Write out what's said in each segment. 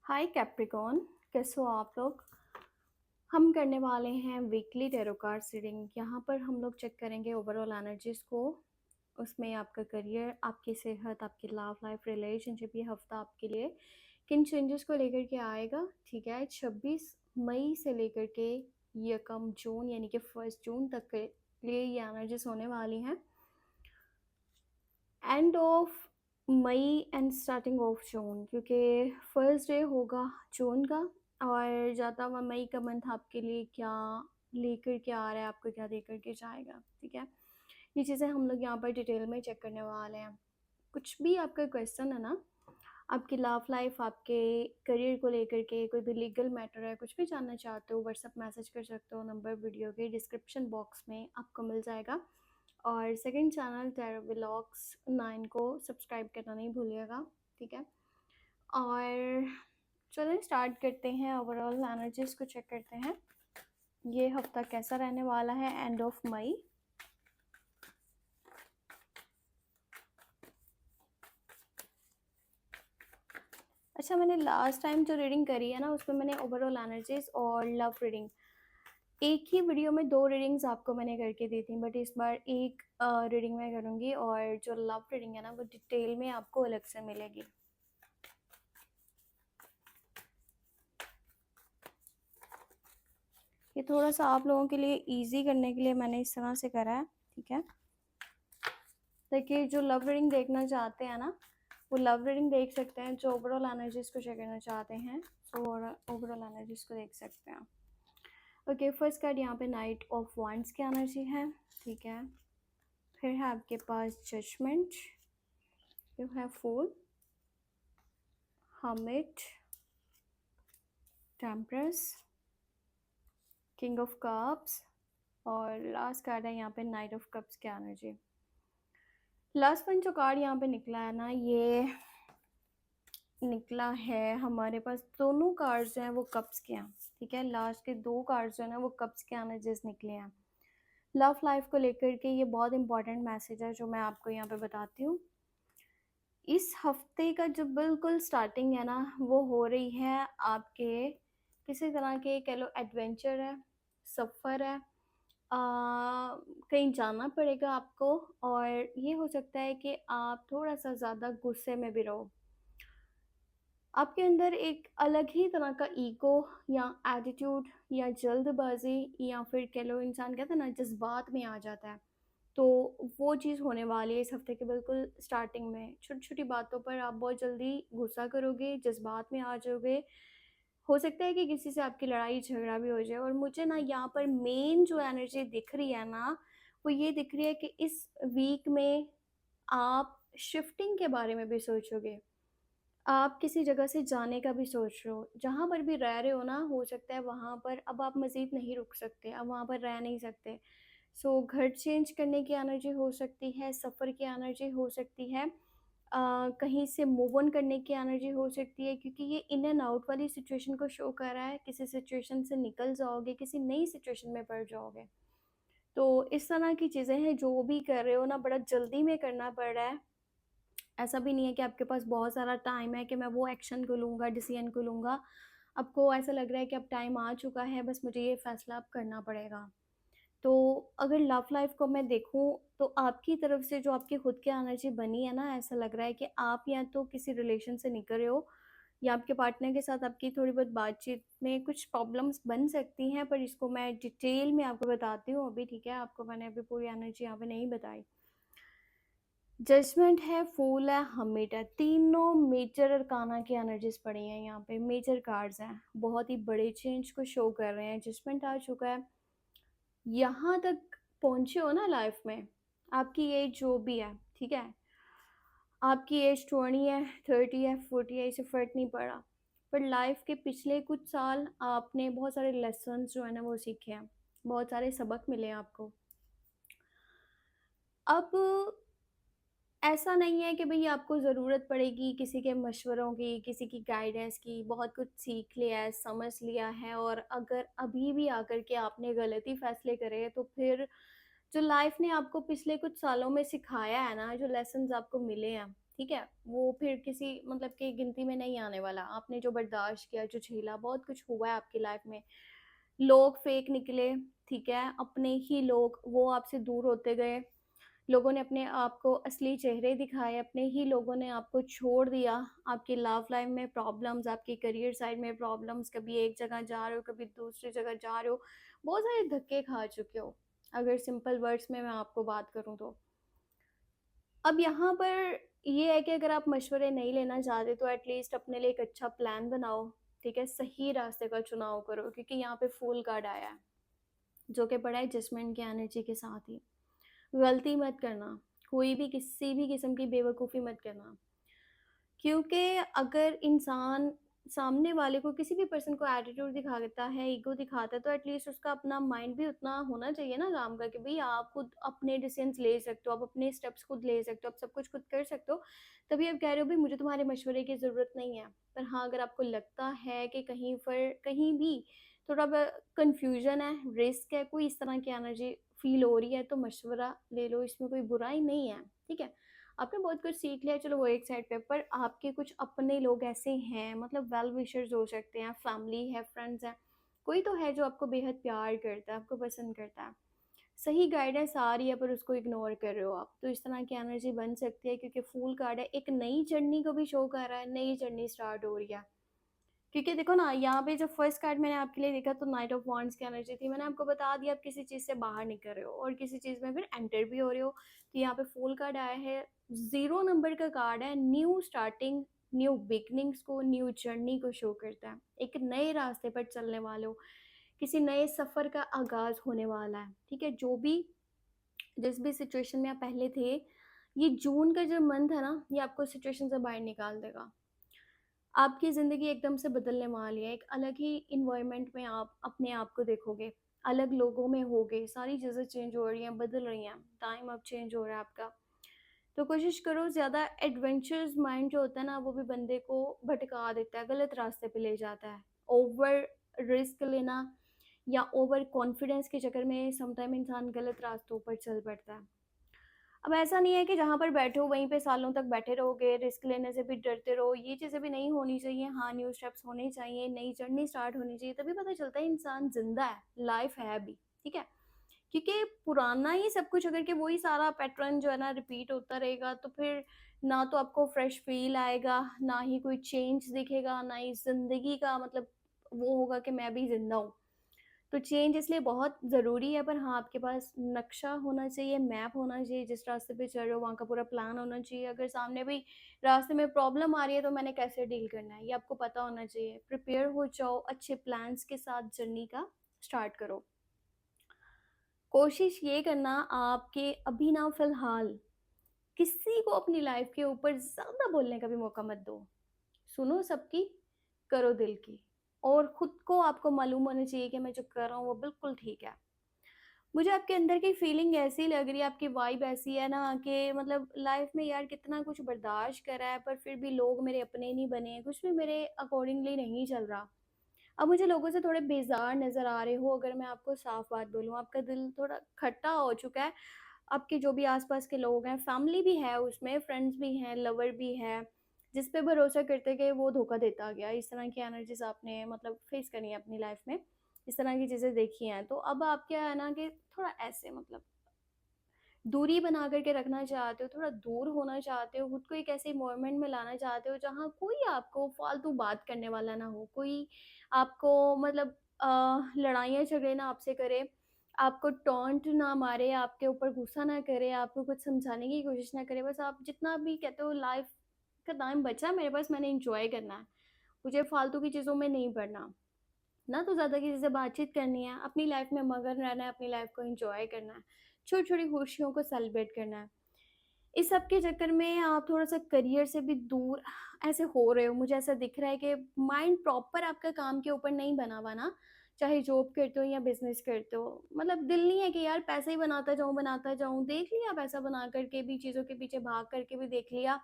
हाय Capricorn, कैसे हो आप लोग। हम करने वाले हैं वीकली टैरो कार्ड रीडिंग। यहाँ पर हम लोग चेक करेंगे ओवरऑल एनर्जीज को। उसमें आपका करियर, आपकी सेहत, आपकी लव लाइफ, रिलेशनशिप, ये हफ्ता आपके लिए किन चेंजेस को लेकर के आएगा। ठीक है, 26 मई से लेकर के 1 जून यानी कि 1 जून तक के लिए ये एनर्जीज होने वाली हैं। End of May and starting of June, क्योंकि फर्स्ट डे होगा जून का। और ज़्यादा हुआ मई का मंथ आपके लिए क्या लेकर के आ रहा है, आपको क्या देकर के जाएगा। ठीक है, ये चीज़ें हम लोग यहाँ पर डिटेल में चेक करने वाले हैं। कुछ भी आपका क्वेश्चन है ना, आपकी लव लाइफ, आपके करियर को लेकर के, कोई भी लीगल मैटर है, कुछ भी जानना चाहते हो, व्हाट्सअप मैसेज कर सकते हो। नंबर वीडियो के डिस्क्रिप्शन बॉक्स में आपको मिल जाएगा। और सेकंड चैनल टेरो व्लॉग्स 9 को सब्सक्राइब करना नहीं भूलिएगा। ठीक है, और चलिए स्टार्ट करते हैं। ओवरऑल एनर्जीज को चेक करते हैं, ये हफ्ता कैसा रहने वाला है एंड ऑफ मई। अच्छा, मैंने लास्ट टाइम जो रीडिंग करी है ना, उसमें मैंने ओवरऑल एनर्जीज और लव रीडिंग एक ही वीडियो में 2 रीडिंग्स आपको मैंने करके दी थी, बट इस बार एक रीडिंग मैं करूँगी। और जो लव रीडिंग है ना, वो डिटेल में आपको अलग से मिलेगी। ये थोड़ा सा आप लोगों के लिए इजी करने के लिए मैंने इस तरह से करा है। ठीक है, देखिए जो लव रीडिंग देखना चाहते हैं ना, वो लव रीडिंग देख सकते हैं। जो ओवरऑल एनर्जीज को चेक करना चाहते हैं, तो ओवरऑल एनर्जीज को देख सकते हैं। ओके, फर्स्ट कार्ड यहाँ पे नाइट ऑफ वांड्स की एनर्जी है। ठीक है, फिर है आपके पास judgement, you have fool, hermit, temperance, king of cups, और लास्ट कार्ड है यहाँ पे नाइट ऑफ कप्स की एनर्जी। लास्ट वन जो कार्ड यहाँ पे निकला है ना, ये निकला है हमारे पास, दोनों कार्ड्स जो हैं वो कप्स के हैं। ठीक है, लास्ट के 2 कार्ड्स जो है ना, वो कप्स के एनर्जीज निकले हैं। लव लाइफ को लेकर के ये बहुत इंपॉर्टेंट मैसेज है जो मैं आपको यहाँ पे बताती हूँ। इस हफ्ते का जो बिल्कुल स्टार्टिंग है ना, वो हो रही है आपके किसी तरह के, कह लो एडवेंचर है, सफ़र है, कहीं जाना पड़ेगा आपको। और ये हो सकता है कि आप थोड़ा सा ज़्यादा गुस्से में भी रहो। आपके अंदर एक अलग ही तरह का ईगो या एटीट्यूड या जल्दबाजी, या फिर कह लो इंसान कहता है ना जज्बात में आ जाता है। तो वो चीज़ होने वाली है इस हफ्ते के बिल्कुल स्टार्टिंग में। छोटी छोटी बातों पर आप बहुत जल्दी गुस्सा करोगे, जज्बात में आ जाओगे। हो सकता है कि किसी से आपकी लड़ाई झगड़ा भी हो जाए। और मुझे ना यहाँ पर मेन जो एनर्जी दिख रही है ना, वो ये दिख रही है कि इस वीक में आप शिफ्टिंग के बारे में भी सोचोगे। आप किसी जगह से जाने का भी सोच रहे हो। जहाँ पर भी रह रहे हो ना, हो सकता है वहाँ पर अब आप मज़ीद नहीं रुक सकते, अब वहाँ पर रह नहीं सकते। सो घर चेंज करने की एनर्जी हो सकती है, सफ़र की एनर्जी हो सकती है, कहीं से मूव ऑन करने की एनर्जी हो सकती है, क्योंकि ये इन एंड आउट वाली सिचुएशन को शो कर रहा है। किसी सिचुएशन से निकल जाओगे, किसी नई सिचुएशन में पड़ जाओगे। तो इस तरह की चीज़ें हैं, जो भी कर रहे हो ना, बड़ा जल्दी में करना पड़ रहा है। ऐसा भी नहीं है कि आपके पास बहुत सारा टाइम है कि मैं वो एक्शन को लूँगा, डिसीजन को लूँगा। आपको ऐसा लग रहा है कि अब टाइम आ चुका है, बस मुझे ये फ़ैसला अब करना पड़ेगा। तो अगर लव लाइफ को मैं देखूँ, तो आपकी तरफ से जो आपकी खुद की एनर्जी बनी है ना, ऐसा लग रहा है कि आप या तो किसी रिलेशन से निकल रहे हो, या आपके पार्टनर के साथ आपकी थोड़ी बहुत बातचीत में कुछ प्रॉब्लम्स बन सकती हैं। पर इसको मैं डिटेल में आपको बताती हूँ अभी। ठीक है, आपको मैंने अभी पूरी एनर्जी यहाँ पे नहीं बताई। जजमेंट है, फूल है, हमिट है, तीनों मेजर अरकाना की एनर्जीज पड़ी हैं यहाँ पे। मेजर कार्ड्स हैं, बहुत ही बड़े चेंज को शो कर रहे हैं। जजमेंट आ चुका है, यहाँ तक पहुँचे हो ना लाइफ में, आपकी एज जो भी है। ठीक है, आपकी एज 20 है, 30 है, 40 है, इसे फ़र्क नहीं पड़ा। पर लाइफ के पिछले कुछ साल आपने बहुत सारे लेसन्स जो है ना वो सीखे हैं, बहुत सारे सबक मिले हैं आपको। अब ऐसा नहीं है कि भई आपको ज़रूरत पड़ेगी किसी के मशवरों की, किसी की गाइडेंस की। बहुत कुछ सीख लिया है, समझ लिया है, और अगर अभी भी आकर के आपने गलती फ़ैसले करे हैं, तो फिर जो लाइफ़ ने आपको पिछले कुछ सालों में सिखाया है ना, जो लेसन्स आपको मिले हैं, ठीक है? वो फिर किसी मतलब की गिनती में नहीं आने वाला। आपने जो बर्दाश्त किया, जो झेला, बहुत कुछ हुआ है आपकी लाइफ में। लोग फेक निकले, ठीक है? अपने ही लोग वो आपसे दूर होते गए। लोगों ने अपने आप को असली चेहरे दिखाए, अपने ही लोगों ने आपको छोड़ दिया। आपकी लव लाइफ में प्रॉब्लम्स, आपकी करियर साइड में प्रॉब्लम्स, कभी एक जगह जा रहे हो, कभी दूसरी जगह जा रहे हो, बहुत सारे धक्के खा चुके हो, अगर सिंपल वर्ड्स में मैं आपको बात करूँ तो। अब यहाँ पर ये है कि अगर आप मशवरे नहीं लेना चाहते तो एटलीस्ट अपने लिए एक अच्छा प्लान बनाओ, ठीक है? सही रास्ते का चुनाव करो, क्योंकि यहाँ पे फूल कार्ड आया है, जो कि पड़ा है जजमेंट की एनर्जी के साथ ही। गलती मत करना, कोई भी किसी भी किस्म की बेवकूफ़ी मत करना। क्योंकि अगर इंसान सामने वाले को, किसी भी पर्सन को एटीट्यूड दिखाता है, ईगो दिखाता है, तो एटलीस्ट उसका अपना माइंड भी उतना होना चाहिए ना काम का, कि भई आप खुद अपने डिसीज़न्स ले सकते हो, आप अपने स्टेप्स खुद ले सकते हो, आप सब कुछ खुद कर सकते हो। तभी आप कह रहे हो भई मुझे तुम्हारे मशवरे की ज़रूरत नहीं है। पर हाँ, अगर आपको लगता है कि कहीं भी थोड़ा ब कन्फ्यूज़न है, रिस्क है, कोई इस तरह की एनर्जी फ़ील हो रही है, तो मशवरा ले लो, इसमें कोई बुराई नहीं है, ठीक है? आपने बहुत कुछ सीख लिया, चलो वो एक साइड पे, पर आपके कुछ अपने लोग ऐसे हैं, मतलब वेल विशर्स हो सकते हैं, फैमिली है, फ्रेंड्स हैं, कोई तो है जो आपको बेहद प्यार करता है, आपको पसंद करता है। सही गाइडेंस आ रही है पर उसको इग्नोर कर रहे हो आप, तो इस तरह की एनर्जी बन सकती है, क्योंकि फूल कार्ड है, एक नई जर्नी को भी शो कर रहा है, नई जर्नी स्टार्ट हो रही है। क्योंकि देखो ना, यहाँ पे जो फर्स्ट कार्ड मैंने आपके लिए देखा तो नाइट ऑफ वांड्स की एनर्जी थी। मैंने आपको बता दिया आप किसी चीज़ से बाहर निकल रहे हो और किसी चीज़ में फिर एंटर भी हो रहे हो। तो यहाँ पे फूल कार्ड आया है, 0 नंबर का कार्ड है, न्यू स्टार्टिंग, न्यू बिगिनिंग्स को, न्यू जर्नी को शो करता है। एक नए रास्ते पर चलने वाले हो, किसी नए सफ़र का आगाज़ होने वाला है, ठीक है? जो भी जिस भी सिचुएशन में आप पहले थे, ये जून का जो मंथ है ना, ये आपको सिचुएशन से बाहर निकाल देगा। आपकी ज़िंदगी एकदम से बदलने वाली है, एक अलग ही एनवायरनमेंट में आप अपने आप को देखोगे, अलग लोगों में होगे, सारी चीज़ें चेंज हो रही हैं, बदल रही हैं, टाइम अब चेंज हो रहा है आपका। तो कोशिश करो, ज़्यादा एडवेंचरस माइंड जो होता है ना, वो भी बंदे को भटका देता है, गलत रास्ते पे ले जाता है। ओवर रिस्क लेना या ओवर कॉन्फिडेंस के चक्कर में समटाइम इंसान गलत रास्तों पर चल पड़ता है। अब ऐसा नहीं है कि जहाँ पर बैठे हो वहीं पे सालों तक बैठे रहोगे, रिस्क लेने से भी डरते रहो, ये चीज़ें भी नहीं होनी चाहिए। हाँ, न्यू स्टेप्स होने चाहिए, नई जर्नी स्टार्ट होनी चाहिए, तभी पता चलता है इंसान ज़िंदा है, लाइफ़ है अभी, ठीक है? क्योंकि पुराना ही सब कुछ अगर कि वही सारा पैटर्न जो है ना रिपीट होता रहेगा, तो फिर ना तो आपको फ्रेश फ़ील आएगा, ना ही कोई चेंज दिखेगा, ना ही ज़िंदगी का मतलब वो होगा कि मैं भी ज़िंदा हूँ। तो चेंज इसलिए बहुत ज़रूरी है, पर हाँ, आपके पास नक्शा होना चाहिए, मैप होना चाहिए, जिस रास्ते पे चल रहे हो वहाँ का पूरा प्लान होना चाहिए। अगर सामने भी रास्ते में प्रॉब्लम आ रही है तो मैंने कैसे डील करना है, ये आपको पता होना चाहिए। प्रिपेयर हो जाओ, अच्छे प्लान्स के साथ जर्नी का स्टार्ट करो। कोशिश ये करना आप कि अभी ना फ़िलहाल किसी को अपनी लाइफ़ के ऊपर ज़्यादा बोलने का भी मौका मत दो। सुनो सबकी, करो दिल की, और खुद को आपको मालूम होना चाहिए कि मैं जो कर रहा हूँ वो बिल्कुल ठीक है। मुझे आपके अंदर की फीलिंग ऐसी लग रही है, आपकी वाइब ऐसी है ना कि मतलब लाइफ में यार कितना कुछ बर्दाश्त करा है, पर फिर भी लोग मेरे अपने नहीं बने हैं, कुछ भी मेरे अकॉर्डिंगली नहीं चल रहा। अब मुझे लोगों से थोड़े बेजार नज़र आ रहे हो, अगर मैं आपको साफ बात बोलूँ, आपका दिल थोड़ा खट्टा हो चुका है। आपके जो भी आसपास के लोग हैं, फैमिली भी है उसमें, फ्रेंड्स भी हैं, लवर भी है, जिस पे भरोसा करते कि वो धोखा देता गया। इस तरह की एनर्जीज आपने मतलब फेस करी है अपनी लाइफ में, इस तरह की चीज़ें देखी हैं। तो अब आप क्या है ना कि थोड़ा ऐसे मतलब दूरी बना कर के रखना चाहते हो, थोड़ा दूर होना चाहते हो, खुद को एक ऐसे एनवायरनमेंट में लाना चाहते हो जहाँ कोई आपको फालतू बात करने वाला ना हो, कोई आपको मतलब लड़ाइयाँ झगड़े ना आपसे करे, आपको टॉन्ट ना मारे, आपके ऊपर गुस्सा ना करे, आपको कुछ समझाने की कोशिश ना करे। बस आप जितना भी कहते हो लाइफ का टाइम बचा है मेरे पास, मैंने एन्जॉय करना है, मुझे फालतू की चीज़ों में नहीं पड़ना। ना तो ज़्यादा किसी से बातचीत करनी है, अपनी लाइफ में मगन रहना है, अपनी लाइफ को एंजॉय करना है, छोटी-छोटी खुशियों को सेलिब्रेट करना है। इस सब के चक्कर में आप थोड़ा-सा करियर से भी दूर ऐसे हो रहे हो। मुझे ऐसा दिख रहा है कि माइंड प्रॉपर आपका काम के ऊपर नहीं बना हुआ ना, चाहे जॉब करते हो या बिज़नेस करते हो। मतलब दिल नहीं है कि यार पैसे ही बनाता जाऊँ। देख लिया पैसा बना कर के भी, चीज़ों के पीछे भाग कर के भी देख लिया,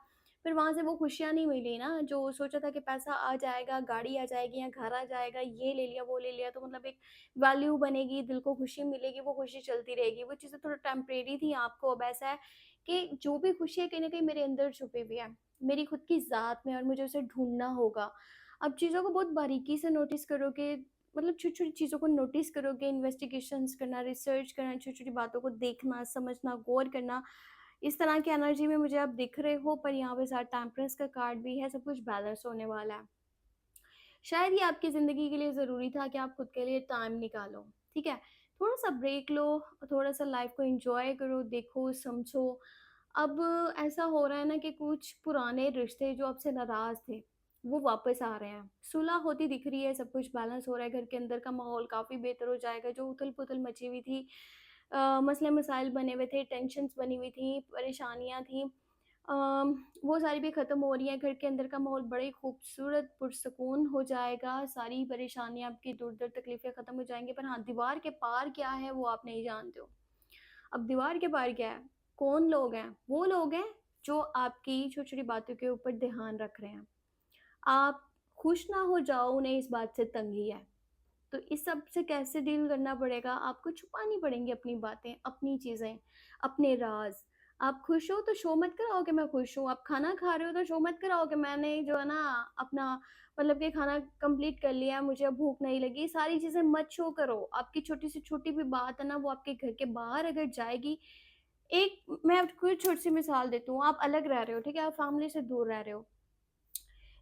फिर वहाँ से वो खुशियाँ नहीं मिली ना, जो सोचा था कि पैसा आ जाएगा, गाड़ी आ जाएगी या घर आ जाएगा, ये ले लिया, वो ले लिया, तो मतलब एक वैल्यू बनेगी, दिल को खुशी मिलेगी, वो खुशी चलती रहेगी। वो चीज़ें थोड़ा टेम्परेरी थी, आपको अब ऐसा है कि जो भी खुशी है कहीं न कहीं मेरे अंदर छुपी हुई है। मेरी खुद की ज़ात में और मुझे उसे ढूँढना होगा। आप चीज़ों को बहुत बारीकी से नोटिस करोगे, मतलब छोटी-छोटी चीज़ों को नोटिस करोगे, इन्वेस्टिगेशंस करना, रिसर्च करना, छोटी-छोटी बातों को देखना, समझना, गौर करना। इस तरह की एनर्जी में मुझे आप दिख रहे हो, पर यहाँ पे साथ टेम्परेंस का कार्ड भी है, सब कुछ बैलेंस होने वाला है। शायद ये आपकी ज़िंदगी के लिए ज़रूरी था कि आप खुद के लिए टाइम निकालो, ठीक है? थोड़ा-सा ब्रेक लो, थोड़ा-सा लाइफ़ को एन्जॉय करो, देखो, समझो। अब ऐसा हो रहा है ना कि कुछ पुराने रिश्ते जो आपसे नाराज़ थे, वो वापस आ रहे हैं। सुलह होती दिख रही है, सब कुछ बैलेंस हो रहा है, घर के अंदर का माहौल काफ़ी बेहतर हो जाएगा। जो उथल-पुथल मची हुई थी, मसले-मसाइल बने हुए थे, टेंशन्स बनी हुई थी, परेशानियाँ थीं, वो सारी भी ख़त्म हो रही हैं। घर के अंदर का माहौल बड़े खूबसूरत, पुरसुकून हो जाएगा। सारी परेशानियाँ आपकी, दूर-दूर तकलीफ़ें ख़त्म हो जाएँगी। पर हाँ, दीवार के पार क्या है, वो आप नहीं जानते हो। अब दीवार के पार क्या है? कौन लोग हैं? वो लोग हैं जो आपकी छोटी-छोटी बातों के ऊपर ध्यान रख रहे हैं। आप खुश ना हो जाओ, उन्हें इस बात से तंगी है। तो इस सब से कैसे डील करना पड़ेगा? आपको छुपानी पड़ेंगी अपनी बातें, अपनी चीज़ें, अपने राज़। आप खुश हो तो शो मत कराओ कि मैं खुश हूँ। आप खाना खा रहे हो तो शो मत कराओ कि मैंने जो है ना अपना मतलब कि खाना कंप्लीट कर लिया, मुझे अब भूख नहीं लगी। सारी चीज़ें मत शो करो। आपकी छोटी से छोटी भी बात है ना, वो आपके घर के बाहर अगर जाएगी, एक मैं आपको एक छोटी-सी मिसाल देती हूँ। आप अलग रह रहे हो, ठीक है? आप फैमिली से दूर रह रहे हो।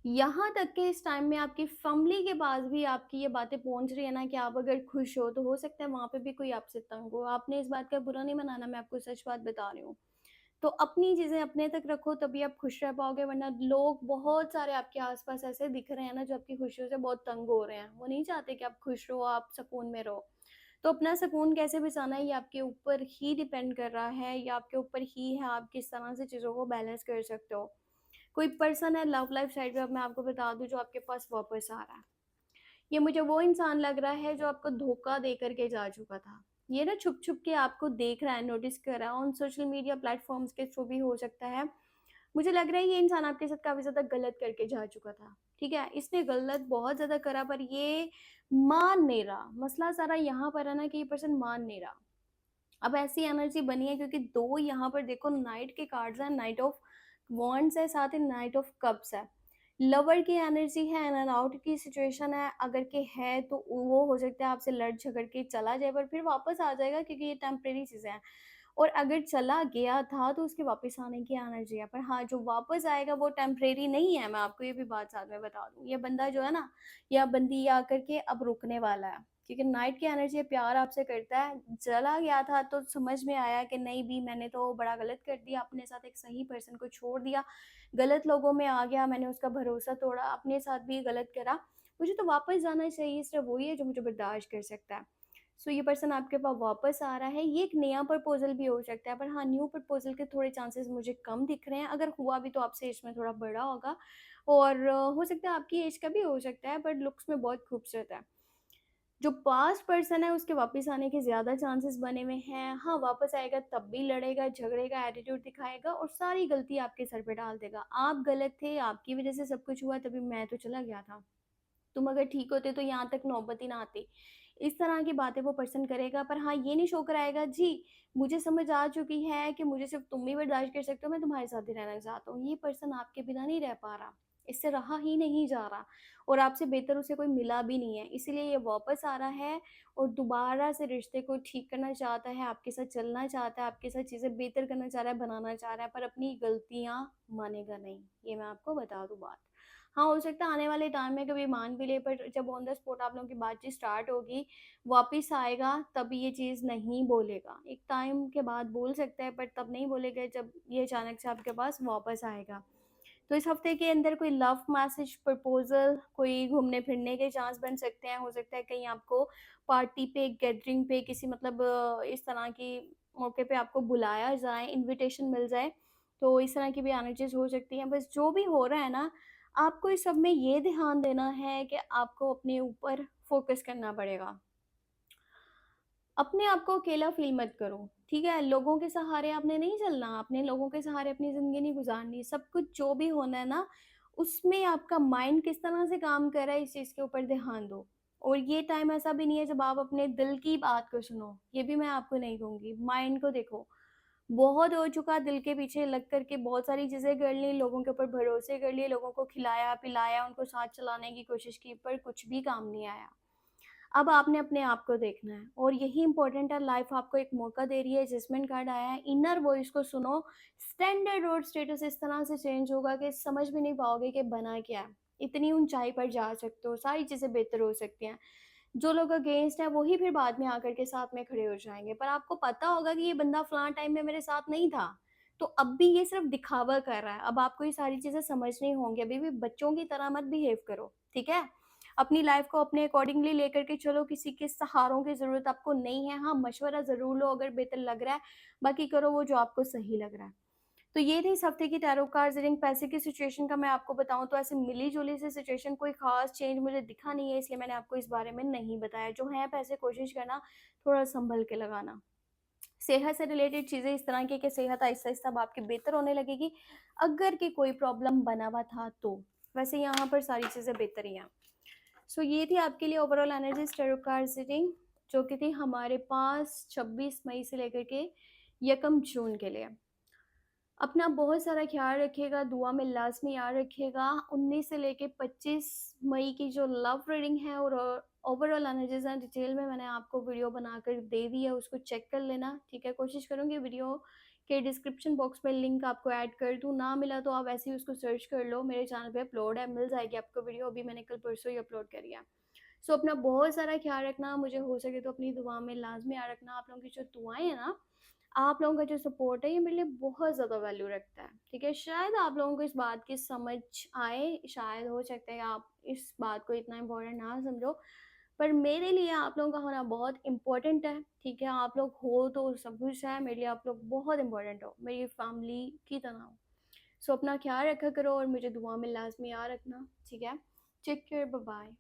यहाँ तक कि इस टाइम में आपकी फ़ैमिली के पास भी आपकी ये बातें पहुँच रही है ना कि आप अगर खुश हो, तो हो सकता है वहाँ पे भी कोई आपसे तंग हो। आपने इस बात का बुरा नहीं मनाना, मैं आपको सच बात बता रही हूँ। तो अपनी चीज़ें अपने तक रखो, तभी आप खुश रह पाओगे, वरना लोग बहुत सारे आपके आस-पास ऐसे दिख रहे हैं ना जो आपकी खुशियों से बहुत तंग हो रहे हैं। वो नहीं चाहते कि आप खुश रहो, आप सुकून में रहो। तो अपना सुकून कैसे बचाना है, ये आपके ऊपर ही डिपेंड कर रहा है, या आपके ऊपर ही है, आप किस तरह से चीज़ों को बैलेंस कर सकते हो। कोई पर्सन है लव लाइफ साइड पे, अब मैं आपको बता दूँ, जो आपके पास वापस आ रहा है। ये मुझे वो इंसान लग रहा है जो आपको धोखा दे कर के जा चुका था। ये ना छुप-छुप के आपको देख रहा है, नोटिस कर रहा है, ऑन सोशल मीडिया प्लेटफ़ॉर्म्स के थ्रू भी हो सकता है। मुझे लग रहा है ये इंसान आपके साथ काफ़ी ज़्यादा गलत करके जा चुका था, ठीक है? इसने गलत बहुत ज़्यादा करा, पर ये मान नहीं रहा। मसला सारा यहाँ पर है ना कि ये पर्सन मान नहीं रहा। अब ऐसी एनर्जी बनी है क्योंकि 2 यहाँ पर देखो नाइट के कार्ड्स हैं, नाइट ऑफ वांड्स है, साथ ही नाइट ऑफ कप्स है। लवर की एनर्जी है, इन एंड आउट की सिचुएशन है, अगर के है तो वो हो सकता है आपसे लड़ झगड़ के चला जाए, पर फिर वापस आ जाएगा क्योंकि ये टेम्परेरी चीज़ें हैं। और अगर चला गया था तो उसके वापस आने की एनर्जी है, पर हाँ, जो वापस आएगा वो टेम्परेरी नहीं है, मैं आपको ये भी बात साथ में बता दूँ। ये बंदा जो है ना, या बंदी, ये आकर के अब रुकने वाला है, क्योंकि नाइट की एनर्जी प्यार आपसे करता है। चला गया था तो समझ में आया कि नहीं भी, मैंने तो बड़ा गलत कर दिया, अपने साथ एक सही पर्सन को छोड़ दिया, गलत लोगों में आ गया, मैंने उसका भरोसा तोड़ा, अपने साथ भी गलत करा। मुझे तो वापस जाना चाहिए, सिर्फ़ वही है जो मुझे बर्दाश्त कर सकता है। सो ये पर्सन आपके पास वापस आ रहा है, ये एक नया प्रपोज़ल भी हो सकता है, पर हाँ, न्यू प्रपोज़ल के थोड़े चांसेस मुझे कम दिख रहे हैं। अगर हुआ भी तो आपसे एज में थोड़ा बड़ा होगा, और हो सकता है आपकी एज का भी हो सकता है, बट लुक्स में बहुत खूबसूरत है। जो पास्ट पर्सन है उसके वापस आने के ज़्यादा चांसेस बने हुए हैं। हाँ, वापस आएगा तब भी लड़ेगा, झगड़ेगा, एटीट्यूड दिखाएगा और सारी गलती आपके सर पे डाल देगा। आप गलत थे, आपकी वज़ह से सब कुछ हुआ, तभी मैं तो चला गया था। तुम अगर ठीक होते तो यहाँ तक नौबत ही ना आती। इस तरह की बातें वो पर्सन करेगा, पर हाँ, ये नहीं शो कराएगा, जी, मुझे समझ आ चुकी है कि मुझे सिर्फ़ तुम ही बर्दाश्त कर सकते हो, मैं तुम्हारे साथ ही रहना चाहता हूँ। ये पर्सन आपके बिना नहीं रह पा रहा, इससे रहा ही नहीं जा रहा, और आपसे बेहतर उसे कोई मिला भी नहीं है। इसीलिए ये वापस आ रहा है और दोबारा से रिश्ते को ठीक करना चाहता है, आपके साथ चलना चाहता है, आपके साथ चीज़ें बेहतर करना चाह रहा है, बनाना चाह रहा है, पर अपनी गलतियाँ मानेगा नहीं। ये मैं आपको बता दूँ बात। हाँ, हो सकता है आने वाले टाइम में कभी मान भी ले, पर जब ऑन द स्पॉट आप लोगों की बातचीत स्टार्ट होगी, वापिस आएगा, तब ये चीज़ नहीं बोलेगा। एक टाइम के बाद बोल सकता है, पर तब नहीं बोलेगा जब ये अचानक से आपके पास वापस आएगा। तो इस हफ्ते के अंदर कोई लव मैसेज, प्रपोज़ल, कोई घूमने-फिरने के चांस बन सकते हैं। हो सकता है कहीं आपको पार्टी पे, गैदरिंग पे, किसी मतलब इस तरह की मौके पे आपको बुलाया जाए, इन्विटेशन मिल जाए। तो इस तरह की भी एनर्जीज़ हो सकती हैं। बस जो भी हो रहा है ना, आपको इस सब में ये ध्यान देना है कि आपको अपने ऊपर फ़ोकस करना पड़ेगा। अपने आप को अकेला फ़ील मत करो, ठीक है? लोगों के सहारे आपने नहीं चलना, आपने लोगों के सहारे अपनी ज़िंदगी नहीं गुज़ारनी। सब कुछ जो भी होना है ना, उसमें आपका माइंड किस तरह से काम कर रहा है, इस चीज़ के ऊपर ध्यान दो। और ये टाइम ऐसा भी नहीं है जब आप अपने दिल की बात को सुनो, ये भी मैं आपको नहीं कहूँगी। माइंड को देखो, बहुत हो चुका दिल के पीछे लग कर के, बहुत सारी चीज़ें कर ली, लोगों के ऊपर भरोसे कर लिए, लोगों को खिलाया-पिलाया, उनको साथ चलाने की कोशिश की, पर कुछ भी काम नहीं आया। अब आपने अपने आप को देखना है और यही इम्पोर्टेंट है, लाइफ आपको एक मौका दे रही है, जजमेंट कार्ड आया है, इनर वॉइस को सुनो। स्टैंडर्ड और स्टेटस इस तरह से चेंज होगा कि समझ भी नहीं पाओगे कि बना क्या है। इतनी ऊंचाई पर जा सकते हो, सारी चीज़ें बेहतर हो सकती हैं। जो लोग अगेंस्ट है वही फिर बाद में आकर के साथ में खड़े हो जाएंगे, पर आपको पता होगा कि ये बंदा फलां टाइम में मेरे साथ नहीं था, तो अब भी ये सिर्फ दिखावा कर रहा है। अब आपको ये सारी चीज़ें समझनी होंगी, अभी भी बच्चों की तरह मत बिहेव करो, ठीक है? अपनी लाइफ को अपने अकॉर्डिंगली लेकर के चलो, किसी के सहारों की ज़रूरत आपको नहीं है। हाँ, मशवरा ज़रूर लो अगर बेहतर लग रहा है, बाकी करो वो जो आपको सही लग रहा है। तो ये थी इस हफ्ते की टैरो कार्ड्स रीडिंग। पैसे की सिचुएशन का मैं आपको बताऊँ तो ऐसे मिली-जुली सी सिचुएशन, कोई ख़ास चेंज मुझे दिखा नहीं है, इसलिए मैंने आपको इस बारे में नहीं बताया। जो हैं पैसे कोशिश करना थोड़ा सँभल के लगाना। सेहत से रिलेटेड चीज़ें इस तरह की कि सेहत आहिस्ता-आहिस्ता अब आपकी बेहतर होने लगेगी, अगर कि कोई प्रॉब्लम बना हुआ था तो। वैसे यहाँ पर सारी चीज़ें बेहतर ही हैं। सो ये थी आपके लिए overall energies tarot cards reading, जो कि थी हमारे पास 26 मई से लेकर के 1 जून के लिए। अपना बहुत सारा ख़्याल रखिएगा, दुआ में लाज़मी याद रखिएगा। 19 से लेके 25 मई की जो लव रीडिंग है और ओवरऑल एनर्जीज़ हैं, डिटेल में मैंने आपको वीडियो बनाकर दे दी है, उसको चेक कर लेना, ठीक है? कोशिश करूँगी वीडियो के डिस्क्रिप्शन बॉक्स में लिंक आपको ऐड कर दूँ, ना मिला तो आप ऐसे ही उसको सर्च कर लो, मेरे चैनल पे अपलोड है, मिल जाएगी आपको वीडियो, अभी मैंने कल परसों ही अपलोड करी है। सो अपना बहुत सारा ख़्याल रखना, मुझे हो सके तो अपनी दुआ में लाज़मी याद रखना। आप लोगों की जो दुआएँ हैं ना, आप लोगों का जो सपोर्ट है, ये मेरे लिए बहुत ज़्यादा वैल्यू रखता है, ठीक है? शायद आप लोगों को इस बात की समझ आए, शायद हो सकता है कि आप इस बात को इतना इम्पोर्टेंट ना समझो, पर मेरे लिए आप लोगों का होना बहुत इम्पोर्टेंट है, ठीक है? आप लोग हो तो सब कुछ है, मेरे लिए आप लोग बहुत इम्पोर्टेंट हो, मेरी फैमिली की तरह हो। सो अपना ख़्याल रखा करो और मुझे दुआ में लाज़मी याद रखना, ठीक है? Take care, bye-bye.